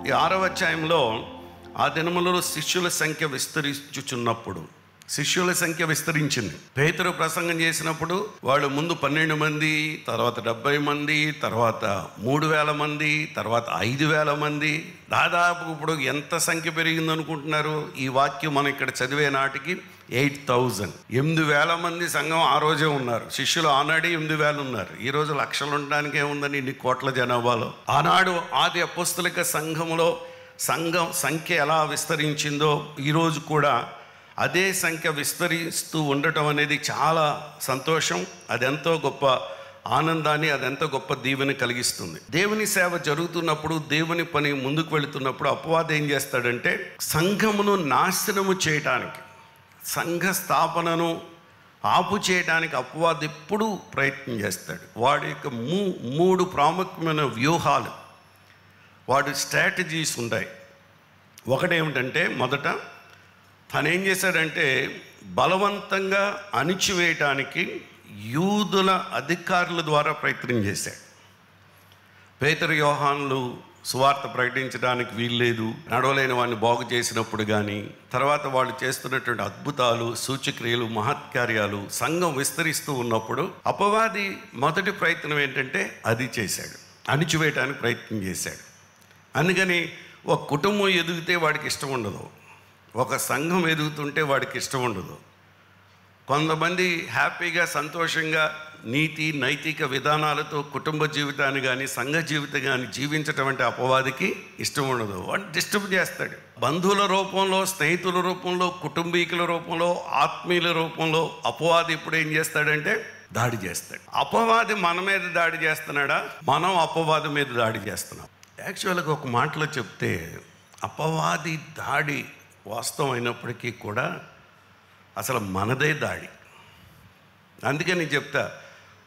ఈ 6వ అధ్యాయంలో ఆ దినములలో శిష్యుల సంఖ్య విస్తరించింది. పేతురు ప్రసంగం చేసినప్పుడు వాళ్ళు ముందు 12 మంది, తర్వాత 70 మంది, తర్వాత 3000 మంది, తర్వాత 5000 మంది, దాదాపు ఇప్పుడు ఎంత సంఖ్య పెరిగిందనుకుంటున్నారు? ఈ వాక్యం మనం ఇక్కడ చదివే నాటికి 8000, 8000 మంది సంఘం ఆ రోజే ఉన్నారు. శిష్యులు ఆనాడే 8000 ఉన్నారు. ఈరోజు లక్షలు ఉండడానికి ఏముందని ఇన్ని కోట్ల జనాభాలో. ఆనాడు ఆది అపోస్తలిక సంఘంలో సంఘం సంఖ్య ఎలా విస్తరించిందో ఈరోజు కూడా అదే సంఖ్య విస్తరిస్తూ ఉండటం అనేది చాలా సంతోషం. అదెంతో గొప్ప ఆనందాన్ని, అదెంతో గొప్ప దీవెన కలిగిస్తుంది. దేవుని సేవ జరుగుతున్నప్పుడు, దేవుని పని ముందుకు వెళుతున్నప్పుడు అపవాది ఏం చేస్తాడంటే సంఘమును నాశనము చేయటానికి, సంఘ స్థాపనను ఆపు చేయడానికి అపవాది ఎప్పుడూ ప్రయత్నం చేస్తాడు. వాడి యొక్క 3 ప్రాముఖ్యమైన వ్యూహాలు, వాడి స్ట్రాటజీస్ ఉంటాయి. ఒకటేమిటంటే, మొదట తనేం చేశాడంటే బలవంతంగా అణిచివేయటానికి యూదుల అధికారుల ద్వారా ప్రయత్నం చేశాడు. పేతురు యోహానులు సువార్త ప్రకటించడానికి వీల్లేదు, నడవలేని వాడిని బాగు చేసినప్పుడు కానీ, తర్వాత వాళ్ళు చేస్తున్నటువంటి అద్భుతాలు, సూచక్రియలు, మహత్కార్యాలు సంఘం విస్తరిస్తూ ఉన్నప్పుడు అపవాది మొదటి ప్రయత్నం ఏంటంటే అది చేశాడు, అణిచివేయటానికి ప్రయత్నం చేశాడు. అందుకని ఒక కుటుంబం ఎదిగితే వాడికి ఇష్టం ఉండదు, ఒక సంఘం ఎదుగుతుంటే వాడికి ఇష్టం ఉండదు. కొంతమంది హ్యాపీగా, సంతోషంగా, నీతి నైతిక విధానాలతో కుటుంబ జీవితాన్ని కానీ సంఘ జీవితం కానీ జీవించటం అంటే అపవాదికి ఇష్టం ఉండదు. వాడిని డిస్టర్బ్ చేస్తాడు. బంధువుల రూపంలో, స్నేహితుల రూపంలో, కుటుంబీకుల రూపంలో, ఆత్మీయుల రూపంలో అపవాది ఇప్పుడు ఏం చేస్తాడంటే దాడి చేస్తాడు. అపవాది మన మీద దాడి చేస్తున్నాడా, మనం అపవాది మీద దాడి చేస్తున్నాం? యాక్చువల్గా ఒక మాటలో చెప్తే అపవాది దాడి వాస్తవం అయినప్పటికీ కూడా అసలు మనదే దాడి. అందుకే నేను చెప్తా,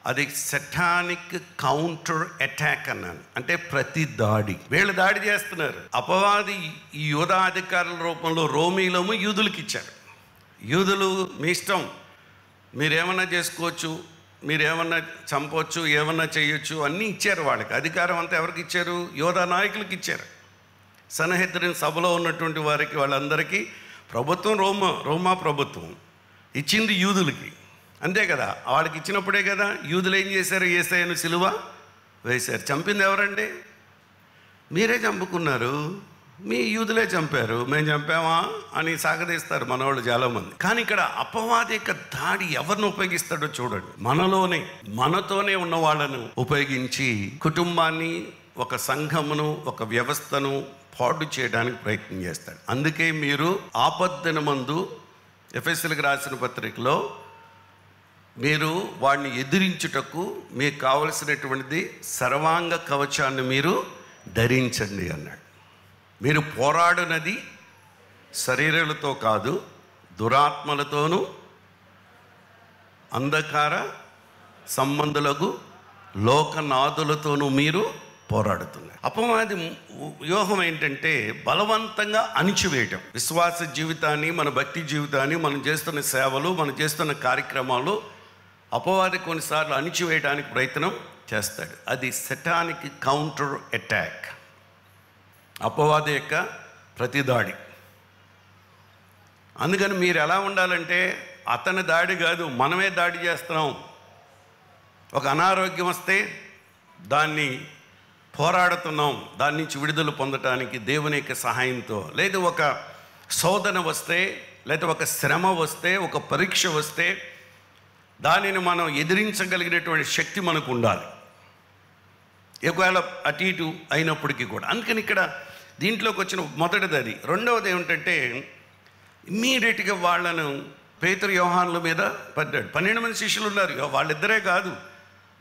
అది సెటానిక్ కౌంటర్ అటాక్ అన్నాను. అంటే ప్రతి దాడి వీళ్ళు దాడి చేస్తున్నారు. అపవాది ఈ యూదా అధికారుల రూపంలో రోమీలము యూదులకు ఇచ్చారు. యూదులు మీ ఇష్టం, మీరేమన్నా చేసుకోవచ్చు, మీరేమన్నా చంపవచ్చు, ఏమన్నా చేయొచ్చు అన్నీ ఇచ్చారు. వాళ్ళకి అధికారం అంతా ఎవరికి ఇచ్చారు? యూదా నాయకులకి ఇచ్చారు. సన్హెద్రిన్ సభలో ఉన్నటువంటి వారికి, వాళ్ళందరికీ ప్రభుత్వం రోమా ప్రభుత్వం ఇచ్చింది యూదులకి, అంతే కదా. వాళ్ళకి ఇచ్చినప్పుడే కదా యూదులు ఏం చేశారు? యేసయ్యను సిలువ వేశారు. చంపింది ఎవరండి? మీరే చంపుకున్నారు, మీ యూదులే చంపారు, మేము చంపామా అని సాగదీస్తారు మనవాళ్ళు చాలామంది. కానీ ఇక్కడ అపవాది యొక్క దాడి ఎవరిని ఉపయోగిస్తాడో చూడండి. మనతోనే ఉన్న వాళ్ళను ఉపయోగించి కుటుంబాన్ని, ఒక సంఘమును, ఒక వ్యవస్థను పాడు చేయడానికి ప్రయత్నం చేస్తాడు. అందుకే మీరు ఆపద్దినమందు ఎఫెసీయులకు రాసిన పత్రికలో మీరు వాడిని ఎదిరించుటకు మీకు కావలసినటువంటిది సర్వాంగ కవచాన్ని మీరు ధరించండి అన్నాడు. మీరు పోరాడునది శరీరాలతో కాదు, దురాత్మలతోనూ అంధకార సంబంధులకు లోకనాథులతోనూ మీరు పోరాడుతున్నారు. అపవాది వ్యూహం ఏంటంటే బలవంతంగా అణిచివేయటం. విశ్వాస జీవితాన్ని, మన భక్తి జీవితాన్ని, మనం చేస్తున్న సేవలు, మనం చేస్తున్న కార్యక్రమాలు అపవాది కొన్నిసార్లు అణిచివేయడానికి ప్రయత్నం చేస్తాడు. అది సెటానిక్ కౌంటర్ అటాక్, అపవాది యొక్క ప్రతిదాడి. అందుకని మీరు ఎలా ఉండాలంటే అతని దాడి కాదు, మనమే దాడి చేస్తున్నాం. ఒక అనారోగ్యం వస్తే దాన్ని పోరాడుతున్నాం, దాని నుంచి విడుదల పొందటానికి దేవుని యొక్క సహాయంతో. లేదు ఒక శోధన వస్తే, లేదా ఒక శ్రమ వస్తే, ఒక పరీక్ష వస్తే దానిని మనం ఎదిరించగలిగినటువంటి శక్తి మనకు ఉండాలి, ఒకవేళ అటు ఇటు అయినప్పటికీ కూడా. అందుకని ఇక్కడ దీంట్లోకి వచ్చిన మొదటిది అది. రెండవది ఏమిటంటే ఇమ్మీడియట్గా వాళ్ళను పేతురు యోహానుల మీద పడ్డాడు. 12 మంది శిష్యులు ఉన్నారు, వాళ్ళిద్దరే కాదు,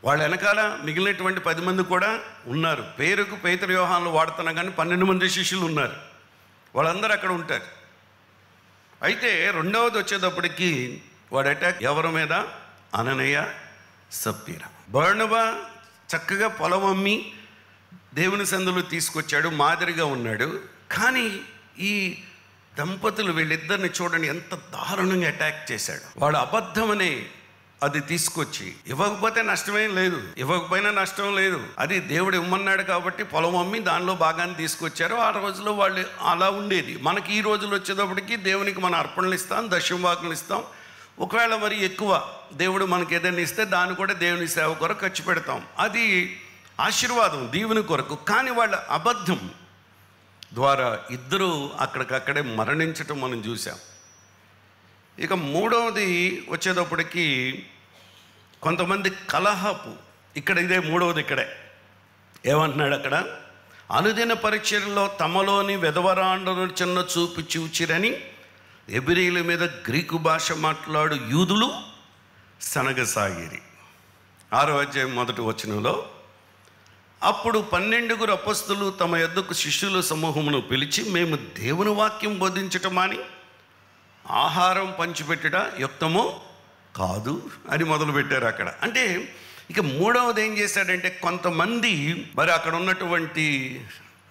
వాళ్ళ వెనకాల మిగిలినటువంటి 10 మంది కూడా ఉన్నారు. పేరుకు పేతురు యోహానులు వాడుతున్నా కానీ 12 మంది శిష్యులు ఉన్నారు, వాళ్ళందరూ అక్కడ ఉంటారు. అయితే రెండవది వచ్చేటప్పటికి వాడు అటాక్ ఎవరి మీద? అననీయ, సప్పీరా. బర్నబా చక్కగా పొలం అమ్మి దేవుని సందులో తీసుకొచ్చాడు, మాదిరిగా ఉన్నాడు. కానీ ఈ దంపతులు వీళ్ళిద్దరిని చూడండి ఎంత దారుణంగా అటాక్ చేశాడు. వాడు అబద్ధమనే అది తీసుకొచ్చి ఇవ్వకపోతే నష్టమేం లేదు, ఇవ్వకపోయినా నష్టం లేదు. అది దేవుడు ఇవ్వమన్నాడు కాబట్టి పొలం అమ్మి దానిలో భాగాన్ని తీసుకొచ్చారు. ఆ రోజులో వాళ్ళు అలా ఉండేది. మనకి ఈ రోజులు వచ్చేటప్పటికి దేవునికి మన అర్పణలు ఇస్తాం, దశమభాగాలు ఇస్తాం. ఒకవేళ మరి ఎక్కువ దేవుడు మనకి ఏదైనా ఇస్తే దాన్ని కూడా దేవుని సేవ కొరకు ఖర్చు పెడతాం. అది ఆశీర్వాదం దేవుని కొరకు. కానీ వాళ్ళ అబద్ధం ద్వారా ఇద్దరు అక్కడికక్కడే మరణించటం మనం చూసాం. ఇక మూడవది వచ్చేటప్పటికి కొంతమంది కలహపు, ఇక్కడ ఇదే మూడవది. ఇక్కడే ఏమంటున్నాడు అక్కడ, అనుదిన పరిచర్యలో తమలోని వెధవరాండను చిన్న చూపు చూచిరని హెబ్రీయుల మీద గ్రీకు భాష మాట్లాడు యూదులు సనగసాగిరి. 6వ అధ్యాయం 1వ వచనంలో, అప్పుడు 12 అపొస్తలులు తమ యొద్దకు శిష్యుల సమూహమును పిలిచి, మేము దేవుని వాక్యం బోధించటమాని ఆహారం పంచిపెట్టడం యుక్తమో కాదు అని మొదలుపెట్టారు అక్కడ. అంటే ఇక మూడవది ఏం చేశాడంటే, కొంతమంది మరి అక్కడ ఉన్నటువంటి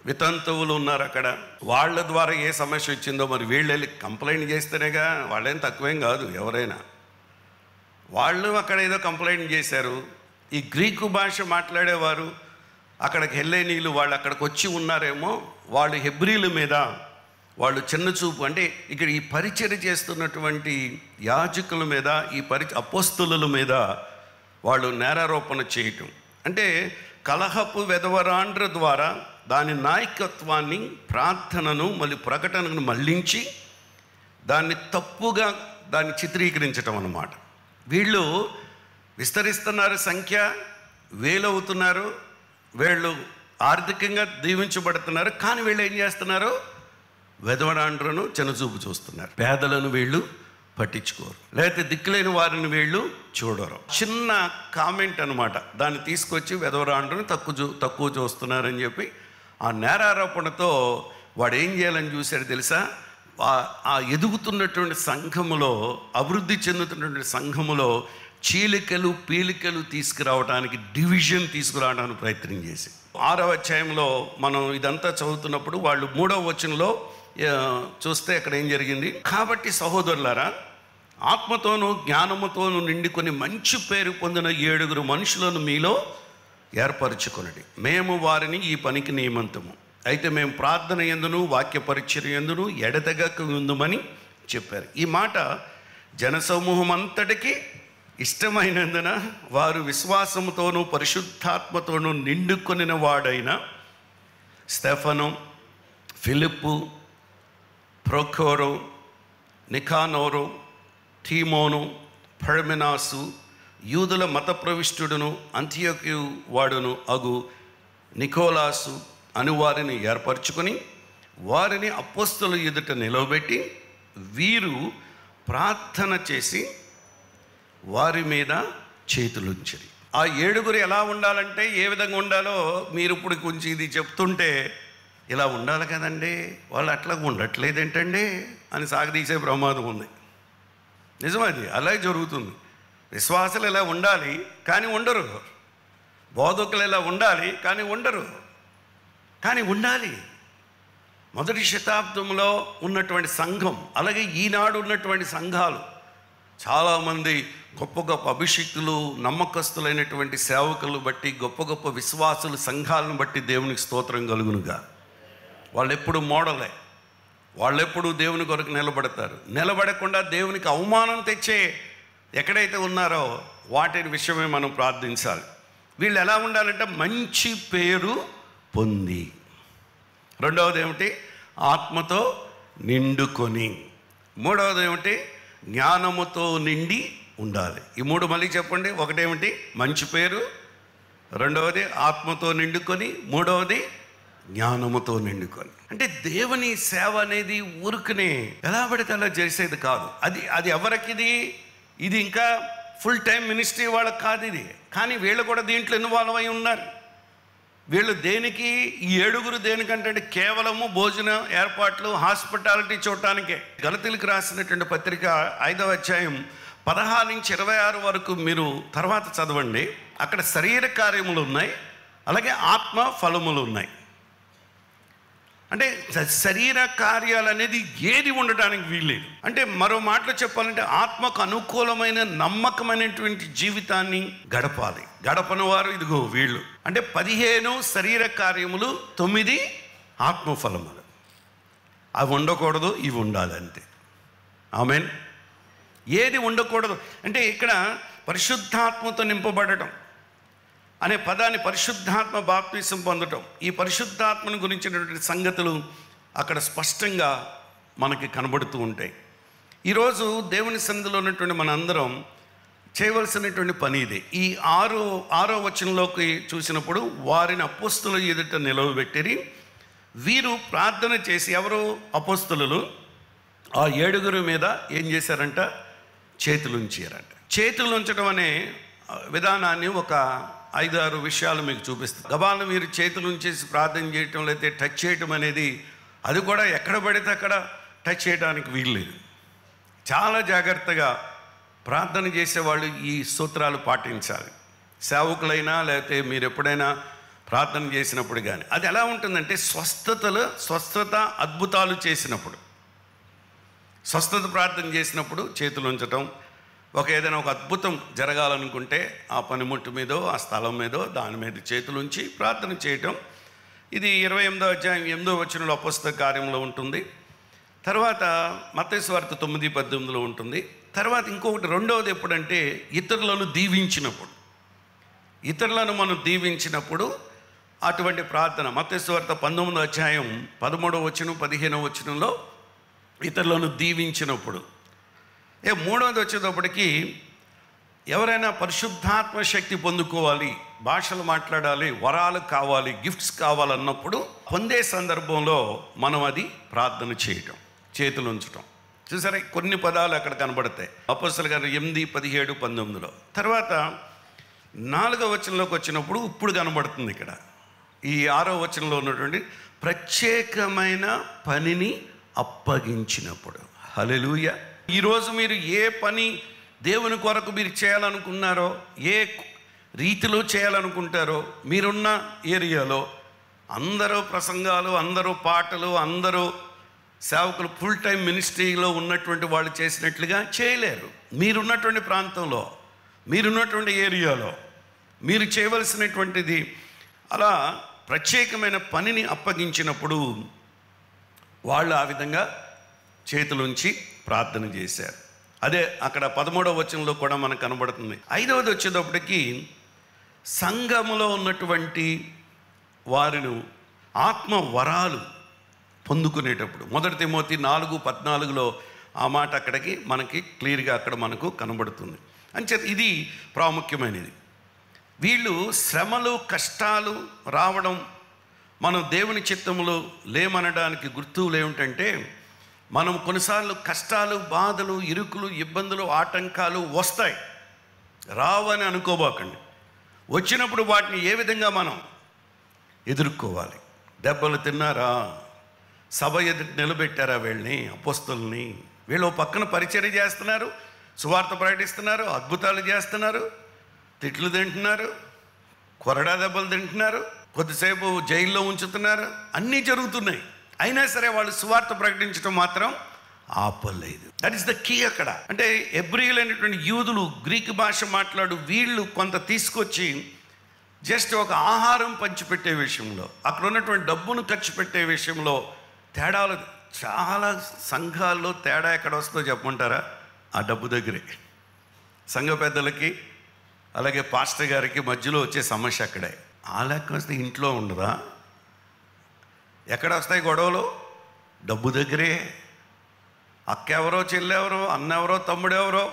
వితంతువులు ఉన్నారు అక్కడ, వాళ్ళ ద్వారా ఏ సమస్య వచ్చిందో మరి వీళ్ళు వెళ్ళి కంప్లైంట్ చేస్తేనేగా, వాళ్ళేం తక్కువేం కాదు, ఎవరైనా వాళ్ళు అక్కడ ఏదో కంప్లైంట్ చేశారు. ఈ గ్రీకు భాష మాట్లాడేవారు అక్కడికి హెల్లెనీయులు వాళ్ళు అక్కడికి వచ్చి ఉన్నారేమో, వాళ్ళు హెబ్రీల మీద వాళ్ళు చిన్న చూపు, అంటే ఇక్కడ ఈ పరిచర్య చేస్తున్నటువంటి యాజకుల మీద, ఈ అపోస్తలుల మీద వాళ్ళు నేరారోపణ చేయటం. అంటే కలహపు వెధవరాండ్ర ద్వారా దాని నాయకత్వాన్ని, ప్రార్థనను మళ్ళీ ప్రకటనను మళ్లించి దాన్ని తప్పుగా దాన్ని చిత్రీకరించటం అన్నమాట. వీళ్ళు విస్తరిస్తున్నారు, సంఖ్య వేలవుతున్నారు, వీళ్ళు ఆర్థికంగా దీవించబడుతున్నారు. కానీ వీళ్ళు ఏం చేస్తున్నారు, వెధవరాండ్రను చిన్నచూపు చూస్తున్నారు. పేదలను వీళ్ళు పట్టించుకోరు, లేకపోతే దిక్కులేని వారిని వీళ్ళు చూడరు. చిన్న కామెంట్ అనమాట, దాన్ని తీసుకొచ్చి వెధవరాండ్రను తక్కువ చూస్తున్నారని చెప్పి ఆ నేరారోపణతో వాడు ఏం చేయాలని చూశాడు తెలుసా, ఆ ఎదుగుతున్నటువంటి సంఘములో, అభివృద్ధి చెందుతున్నటువంటి సంఘములో చీలికలు పీలికలు తీసుకురావడానికి, డివిజన్ తీసుకురావడానికి ప్రయత్నం చేసి 6వ అధ్యాయంలో మనం ఇదంతా చదువుతున్నప్పుడు వాళ్ళు 3వ వచనంలో చూస్తే అక్కడ ఏం జరిగింది, కాబట్టి సహోదరులారా, ఆత్మతోనూ జ్ఞానముతోనూ నిండుకొని మంచి పేరు పొందిన 7 మనుషులను మీలో ఏర్పరచుకొనండి, మేము వారిని ఈ పనికి నియమింతుము. అయితే మేము ప్రార్థన యందును వాక్య పరిచర్య యందును ఎడతెగక ఉందుమని చెప్పారు. ఈ మాట జనసమూహం అంతటికీ ఇష్టమైనందున వారు విశ్వాసముతోనూ పరిశుద్ధాత్మతోనూ నిండుకొనిన వాడైన స్టెఫను, ఫిలిప్పు, ప్రొకోరు, నికానోరు, తీమోను, పర్మెనాసు, యూదుల మత ప్రవిష్టుడును అంతియోకు వాడును అగు నికోలాసు అను వారిని ఏర్పరచుకొని వారిని అపోస్తలుల ఎదుట నిలవబెట్టి వీరు ప్రార్థన చేసి వారి మీద చేతులుంచిరి. ఆ 7 ఎలా ఉండాలంటే, ఏ విధంగా ఉండాలో మీరు ఇప్పుడు కొంచెం ఇది చెప్తుంటే ఇలా ఉండాలి కదండి, వాళ్ళు అట్లా ఉండట్లేదు ఏంటండి అని సాగదీసే ప్రమాదం ఉంది. నిజమది, అలాగే జరుగుతుంది. విశ్వాసులు ఇలా ఉండాలి కానీ ఉండరు, బోధకులు ఇలా ఉండాలి కానీ ఉండరు. కానీ ఉండాలి. మొదటి శతాబ్దంలో ఉన్నటువంటి సంఘం, అలాగే ఈనాడు ఉన్నటువంటి సంఘాలు, చాలామంది గొప్ప గొప్ప అభిషిక్తులు, నమ్మకస్తులైనటువంటి సేవకులు బట్టి, గొప్ప గొప్ప విశ్వాసులు, సంఘాలను బట్టి దేవునికి స్తోత్రం కలుగునుగా. వాళ్ళెప్పుడు మోడలే, వాళ్ళెప్పుడు దేవుని కొరకు నిలబడతారు. నిలబడకుండా దేవునికి అవమానం తెచ్చే ఎక్కడైతే ఉన్నారో వాటి విషయమే మనం ప్రార్థించాలి. వీళ్ళు ఎలా ఉండాలంటే మంచి పేరు పొంది, రెండవది ఏమిటి, ఆత్మతో నిండుకొని, మూడవది ఏమిటి, జ్ఞానముతో నిండి ఉండాలి. ఈ 3 మళ్ళీ చెప్పండి. ఒకటేమిటి, మంచి పేరు, రెండవది ఆత్మతో నిండుకొని, మూడవది జ్ఞానముతో నిండుకొని. అంటే దేవుని సేవ అనేది ఊరుకునే ఎలా పడితే అలా చేసేది కాదు. అది ఎవరికిది, ఇది ఇంకా ఫుల్ టైం మినిస్ట్రీ వాళ్ళకి కాదు ఇది. కానీ వీళ్ళు కూడా దీంట్లో ఇన్వాల్వ్ అయి ఉన్నారు. వీళ్ళు దేనికి, ఈ 7 దేనికంటే కేవలము భోజన ఏర్పాట్లు, హాస్పిటాలిటీ చూడటానికే. గలతీలకు రాసినటువంటి పత్రిక 5వ అధ్యాయం 16 నుంచి 26 వరకు మీరు తర్వాత చదవండి. అక్కడ శరీర కార్యములు ఉన్నాయి, అలాగే ఆత్మ ఫలములు ఉన్నాయి. అంటే శరీర కార్యాలు అనేది ఏది ఉండడానికి వీల్లేదు. అంటే మరో మాటలో చెప్పాలంటే ఆత్మకు అనుకూలమైన నమ్మకమైనటువంటి జీవితాన్ని గడపాలి. గడపని వారు ఇదిగో వీళ్ళు. అంటే 15 శరీర కార్యములు, 9 ఆత్మఫలములు. అవి ఉండకూడదు, ఇవి ఉండాలి అంతే. ఆమేన్. ఏది ఉండకూడదు అంటే ఇక్కడ పరిశుద్ధాత్మతో నింపబడటం అనే పదాన్ని పరిశుద్ధాత్మ బాప్తిసం పొందటం, ఈ పరిశుద్ధాత్మను గురించినటువంటి సంగతులు అక్కడ స్పష్టంగా మనకి కనబడుతూ ఉంటాయి. ఈరోజు దేవుని సన్నిధిలో ఉన్నటువంటి మన అందరం చేయవలసినటువంటి పని ఇదే. ఈ ఆరో వచనంలోకి చూసినప్పుడు వారిని అపోస్తుల ఎదుట నిలవబెట్టిరి. వీరు ప్రార్థన చేసి, ఎవరు? అపోస్తులు ఆ 7 మీద ఏం చేశారంట? చేతులు ఉంచారంట. చేతులు ఉంచడం అనే విధానాన్ని ఒక 5-6 విషయాలు మీకు చూపిస్తాను. గబాలను మీరు చేతులు ఉంచేసి ప్రార్థన చేయటం, లేకపోతే టచ్ చేయటం అనేది, అది కూడా ఎక్కడ పడితే అక్కడ టచ్ చేయడానికి వీల్లేదు. చాలా జాగ్రత్తగా ప్రార్థన చేసేవాళ్ళు ఈ సూత్రాలు పాటించాలి. సేవకులైనా లేకపోతే మీరు ఎప్పుడైనా ప్రార్థన చేసినప్పుడు కానీ అది ఎలా ఉంటుందంటే స్వస్థత అద్భుతాలు చేసినప్పుడు, స్వస్థత ప్రార్థన చేసినప్పుడు చేతులు ఉంచటం, ఏదైనా ఒక అద్భుతం జరగాలనుకుంటే ఆ పనిముట్టు మీదో ఆ స్థలం మీదో దాని మీద చేతులు ఉంచి ప్రార్థన చేయటం. ఇది 28వ అధ్యాయం 8వ వచనంలో అపోస్తల కార్యంలో ఉంటుంది. తర్వాత మత్తయి సువార్త 9:18 ఉంటుంది. తర్వాత ఇంకొకటి రెండవది ఎప్పుడంటే ఇతరులను దీవించినప్పుడు అటువంటి ప్రార్థన. మత్తయి సువార్త 19వ అధ్యాయం 13వ వచనం 15వ వచనంలో ఇతరులను దీవించినప్పుడు. 3వది వచ్చేటప్పటికి ఎవరైనా పరిశుద్ధాత్మ శక్తి పొందుకోవాలి, భాషలు మాట్లాడాలి, వరాలు కావాలి, గిఫ్ట్స్ కావాలన్నప్పుడు పొందే సందర్భంలో మనం అది ప్రార్థన చేయటం, చేతులు ఉంచటం. చూసారా, కొన్ని పదాలు అక్కడ కనబడతాయి. అపోస్తలుల కార్యాలు 8, 17, 19లో. తర్వాత 4వ వచనంలోకి వచ్చినప్పుడు ఇప్పుడు కనబడుతుంది ఇక్కడ ఈ 6వ వచనంలో ఉన్నటువంటి ప్రత్యేకమైన పనిని అప్పగించినప్పుడు. హల్లెలూయా. ఈరోజు మీరు ఏ పని దేవుని కొరకు మీరు చేయాలనుకున్నారో, ఏ రీతిలో చేయాలనుకుంటారో, మీరున్న ఏరియాలో అందరూ ప్రసంగాలు, అందరూ పాటలు, అందరూ సేవకులు ఫుల్ టైం మినిస్ట్రీలో ఉన్నటువంటి వాళ్ళు చేసినట్లుగా చేయలేరు. మీరున్నటువంటి ప్రాంతంలో, మీరున్నటువంటి ఏరియాలో మీరు చేయవలసినటువంటిది అలా ప్రత్యేకమైన పనిని అప్పగించినప్పుడు వాళ్ళు ఆ విధంగా చేతులుంచి ప్రార్థన చేశారు. అదే అక్కడ 13వ వచనంలో కూడా మనకు కనబడుతుంది. 5వది వచ్చేటప్పటికి సంఘములో ఉన్నటువంటి వారిని ఆత్మ వరాలు పొందుకునేటప్పుడు 1 తిమోతి 4:14లో ఆ మాట అక్కడికి మనకి క్లియర్గా అక్కడ మనకు కనబడుతుంది. అంచేత ఇది ప్రాముఖ్యమైనది. వీళ్ళు శ్రమలు, కష్టాలు రావడం మనం దేవుని చిత్తములో లేమనడానికి గుర్తులు ఏమిటంటే, మనం కొన్నిసార్లు కష్టాలు, బాధలు, ఇరుకులు, ఇబ్బందులు, ఆటంకాలు వస్తాయి. రావని అనుకోబాకండి. వచ్చినప్పుడు వాటిని ఏ విధంగా మనం ఎదుర్కోవాలి? దెబ్బలు తిన్నారా? సభ ఎదుటి నిలబెట్టారా వీళ్ళని, అపోస్తలుల్ని? వీళ్ళు పక్కన పరిచర్య చేస్తున్నారు, సువార్త ప్రకటిస్తున్నారు, అద్భుతాలు చేస్తున్నారు, తిట్లు తింటున్నారు, కొరడా దెబ్బలు తింటున్నారు, కొద్దిసేపు జైల్లో ఉంచుతున్నారు, అన్నీ జరుగుతున్నాయి. అయినా సరే వాళ్ళు సువార్త ప్రకటించడం మాత్రం ఆపలేదు. దట్ ఈస్ ద కీ అక్కడ. అంటే హెబ్రీయులు అనేటువంటి యూదులు, గ్రీకు భాష మాట్లాడు వీళ్ళు కొంత తీసుకొచ్చి జస్ట్ ఒక ఆహారం పంచిపెట్టే విషయంలో, అక్కడ ఉన్నటువంటి డబ్బును ఖర్చు పెట్టే విషయంలో తేడాలు చాలా. సంఘాల్లో తేడా ఎక్కడ వస్తుందో చెప్పమంటారా? ఆ డబ్బు దగ్గరే. సంఘ పెద్దలకి అలాగే పాస్టర్ గారికి మధ్యలో వచ్చే సమస్య అక్కడే. ఆ లెక్క వస్తే ఇంట్లో ఉండదా? ఎక్కడ వస్తాయి గొడవలు? డబ్బు దగ్గరే. అక్క ఎవరో, చెల్లెవరో, అన్నెవరో, తమ్ముడెవరో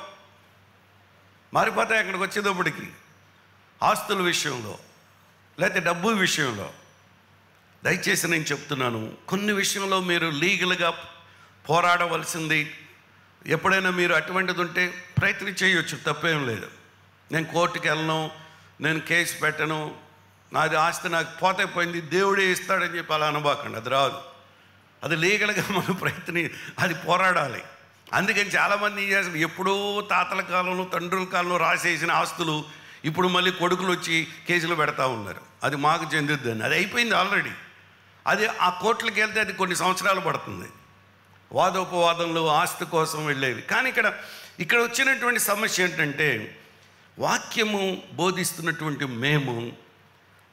మారిపోతాయి అక్కడికి వచ్చేటప్పటికి. ఆస్తుల విషయంలో లేకపోతే డబ్బు విషయంలో. దయచేసి నేను చెప్తున్నాను, కొన్ని విషయంలో మీరు లీగల్గా పోరాడవలసింది. ఎప్పుడైనా మీరు అటువంటిది ఉంటే ప్రయత్నం చేయొచ్చు, తప్పేం లేదు. నేను కోర్టుకి వెళ్ళను, నేను కేసు పెట్టను, నాది ఆస్తి నాకు పోతే పోయింది, దేవుడే ఇస్తాడని చెప్పి అలా అనబాకండి. అది రాదు. అది లీగల్గా మనం అది పోరాడాలి. అందుకని చాలామంది ఏం చేస్తారు, ఎప్పుడో తాతల కాలంలో, తండ్రుల కాలంలో రాసేసిన ఆస్తులు ఇప్పుడు మళ్ళీ కొడుకులు వచ్చి కేసులు పెడతా ఉన్నారు. అది మాకు చెందుద్దని. అది అయిపోయింది ఆల్రెడీ. అది ఆ కోర్టులకు వెళ్తే అది కొన్ని సంవత్సరాలు పడుతుంది. వాదోపవాదనలు ఆస్తి కోసం వెళ్ళేవి. కానీ ఇక్కడ వచ్చినటువంటి సమస్య ఏంటంటే, వాక్యము బోధిస్తున్నటువంటి మేము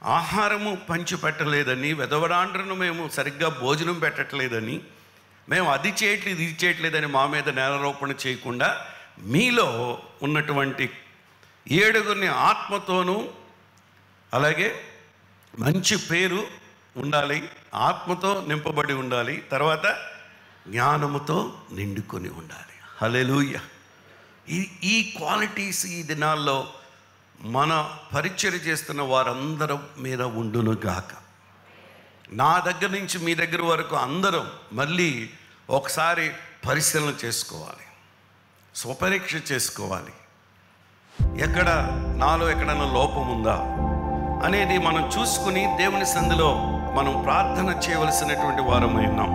ఆహారము పంచిపెట్టలేదని, వెదవడాండ్రను మేము సరిగ్గా భోజనం పెట్టట్లేదని, మేము అది చేయట్లేదు ఇది చేయట్లేదని మా మీద నేరారోపణ చేయకుండా, మీలో ఉన్నటువంటి 7 ఆత్మతోనూ, అలాగే మంచి పేరు ఉండాలి, ఆత్మతో నింపబడి ఉండాలి, తర్వాత జ్ఞానముతో నిండుకొని ఉండాలి. హల్లెలూయా. ఈ క్వాలిటీస్ ఈ దినాల్లో మన పరిచర్య చేస్తున్న వారందరం మీద ఉండును గాక. నా దగ్గర నుంచి మీ దగ్గర వరకు అందరం మళ్ళీ ఒకసారి పరిశీలన చేసుకోవాలి, స్వపరీక్ష చేసుకోవాలి. నాలో ఎక్కడైనా లోపం ఉందా అనేది మనం చూసుకుని దేవుని సన్నిధిలో మనం ప్రార్థన చేయవలసినటువంటి వారమై ఉన్నాం.